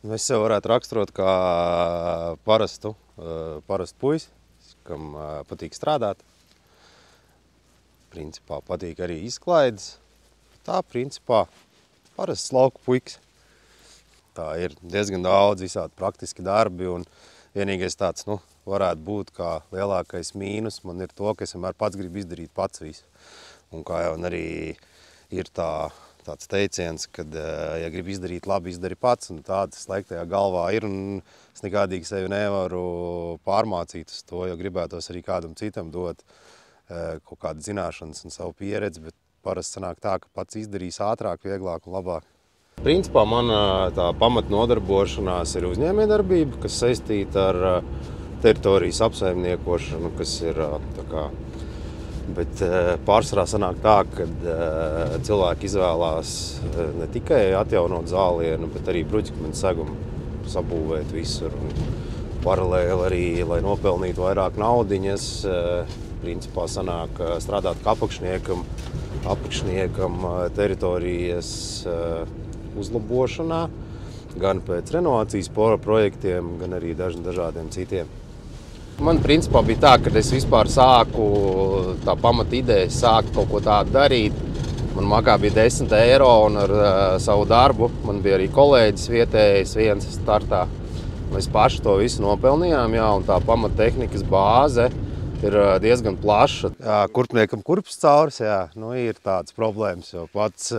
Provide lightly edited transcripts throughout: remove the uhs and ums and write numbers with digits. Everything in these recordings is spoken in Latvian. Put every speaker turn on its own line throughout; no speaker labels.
Es sev varētu raksturot kā parastu puisi, kam patīk strādāt. Principā patīk arī izklaides. Tā, principā, parasts lauku puiks. Tā ir diezgan daudz visādi praktiski darbi, un vienīgais tāds, varētu būt kā lielākais mīnus man ir to, ka es vienmēr pats gribu izdarīt pats visu. Un kā jau arī ir tāds teiciens, kad, ja gribi izdarīt labi, izdari pats, un tāds slēgtajā galvā ir, un es nekādīgi sevi nevaru pārmācīt uz to, jo gribētos arī kādam citam dot kaut kādu zināšanas un savu pieredzi, bet parasti sanāk tā, ka pats izdarīs ātrāk, vieglāk un labāk. Principā mana tā pamatnodarbošanās ir uzņēmējdarbība, kas saistīta ar teritorijas apsaimniekošanu, kas ir tā kā. Bet pārsvarā sanāk tā, ka cilvēki izvēlās ne tikai atjaunot zālienu, bet arī bruķakmeņu segumu sabūvēt visur. Un paralēli arī, lai nopelnītu vairāk naudiņas, principā sanāk strādāt kā apakšniekam teritorijas uzlabošanā, gan pēc renovācijas projektiem, gan arī dažādiem citiem. Man principā bija tā, ka es vispār sāku, tā pamata ideja sākt kaut ko tādu darīt. Man makā bija 10 eiro un ar savu darbu. Man bija arī kolēģis vietējais viens startā. Mēs paši to visu nopelnījām, jā, un tā pamata tehnikas bāze ir diezgan plaša. Jā, kurpniekam kurpes cauris, jā, ir tādas problēmas, jo pats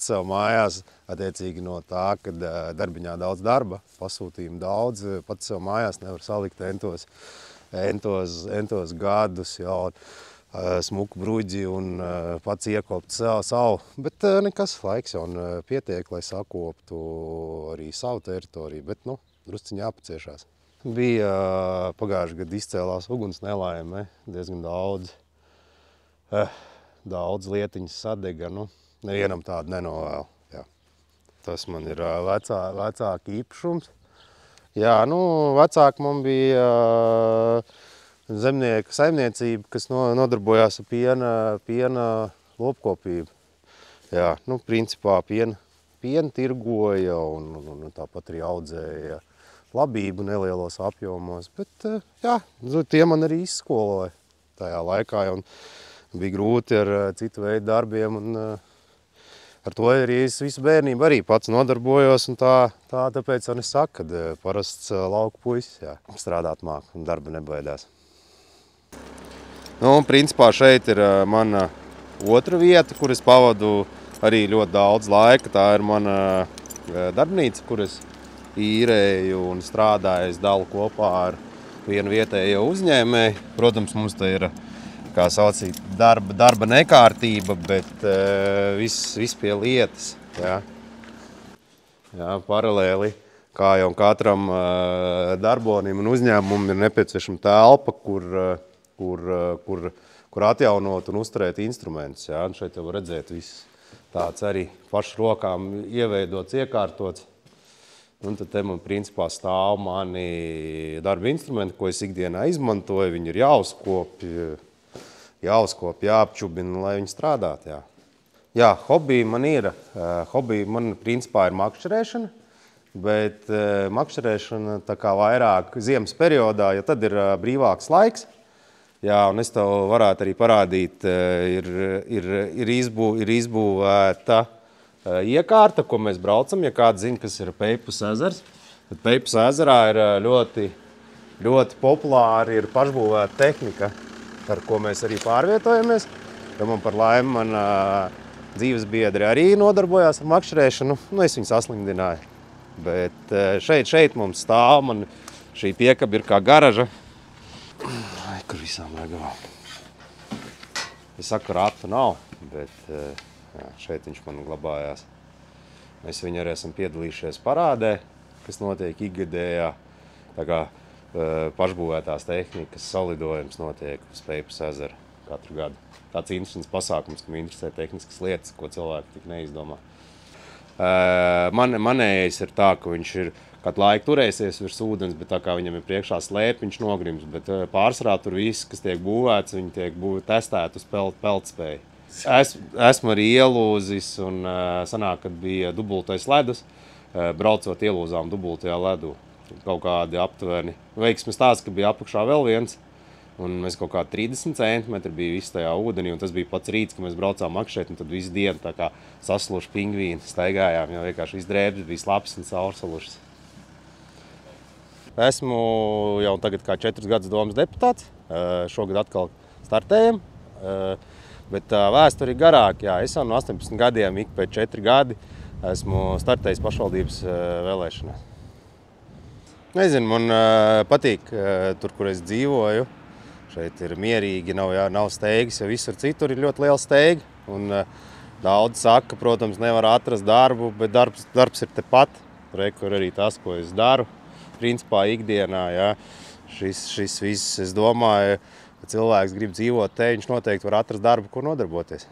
sev mājās, attiecīgi no tā, kad darbiņā daudz darba, pasūtījumu daudz, pats sev mājās nevar salikt entos gadus, jau smuku bruģi un pats iekopt savu, bet nekas laiks jau pietiek, lai sakoptu arī savu teritoriju, bet, drusciņi jāpaciešās. Bija pagājušajā gadā izcēlās uguns nelaime, diezgan daudz lietiņas sadega, nevienam tādu nenovēlu. Jā. Tas man ir vecāka īpašums. Jā, vecāki man bija zemnieku saimniecība, kas nodarbojās ar piena lopkopību. Jā, principā piena tirgoja un tāpat arī audzēja labību nelielos apjomos, bet jā, tie man arī izskoloja tajā laikā, un bija grūti ar citu veidu darbiem, un ar to arī es visu bērnību arī pats nodarbojos, un tāpēc es saku, ka parasts lauku puisis, jā, strādāt māk un darba nebaidās. Principā šeit ir mana otra vieta, kur es pavadu arī ļoti daudz laika. Tā ir mana darbnīca, kur es īrēju un strādāju, es dalu kopā ar vienu vietējo uzņēmēju. Protams, mums te ir, kā saucīt, darba nekārtība, bet viss pie lietas. Jā. Jā, paralēli, kā jau katram darbonim un uzņēmumam ir nepieciešama telpa, kur atjaunot un uzturēt instrumentus. Jā. Un šeit jau var redzēt viss tāds arī pašu rokām ieveidots, iekārtots. Un tad te man principā stāv mani darba instrumenti, ko es ikdienā izmantoju. Viņi ir jāuzkopj, jāapčubina, lai viņi strādātu. Jā, hobiji man ir. Hobiji man principā ir makšķerēšana, bet makšķerēšana tā kā vairāk ziemas periodā, ja tad ir brīvāks laiks. Jā, un es tev varētu arī parādīt, ir izbūvēta iekārta, ko mēs braucam, ja kāds zina, kas ir Peipus ezers. Tad Peipus ezerā ir ļoti populāri ir pašbūvēta tehnika, ar ko mēs arī pārvietojamies. Jo man par laimi man dzīves biedri arī nodarbojās ar makšķerēšanu, es viņu saslimdināju. Bet šeit mums stāv, man šī piekaba ir kā garaža. Ai, kur visām vajag. Es saku, ratu nav, bet jā, šeit viņš man glabājās. Mēs viņu arī esam piedalījušies parādē, kas notiek ikgadējā. Tā kā pašbūvētās tehnikas solidojums notiek uz Peipus ezeru katru gadu. Tāds interesants pasākums, kam interesē tehniskas lietas, ko cilvēki tik neizdomā. Manējais ir tā, ka viņš ir kādu laiku turēsies virs ūdens, bet tā kā viņam ir priekšā slēpi, viņš nogrims. Bet pārsvarā tur viss, kas tiek būvēts, viņi tiek testēti uz peldspēju. Esmu arī ielūzis un sanāk, kad bija dubultais ledus. braucot ielūzām dubultajā ledū. Kaut kādi aptuveni veiksmes stāsts, ka bija apakšā vēl viens, un mēs kaut kā 30 centimetri bija viss tajā ūdenī, un tas bija pats rīts, kad mēs braucām makšķēt, un tad visu dienu tā kā sasluši pingvīni staigājām, jo vienkārši viss drēbes bija slapjas un caursalušas. Esmu jau tagad kā 4 gadus domas deputāts, šogad atkal startējam, bet vēsturi ir garāk, jā, es jau no 18 gadiem, ik pēc 4 gadi esmu startējis pašvaldības vēlēšanās. Nezinu, man patīk tur, kur es dzīvoju. Šeit ir mierīgi, nav steigas, jo visur citur ir ļoti liela steiga. Un daudz saka, protams, nevar atrast darbu, bet darbs ir tepat. Kur arī tas, ko es daru, principā ikdienā. Jā. Šis viss, es domāju, ka cilvēks grib dzīvot te, viņš noteikti var atrast darbu, kur nodarboties.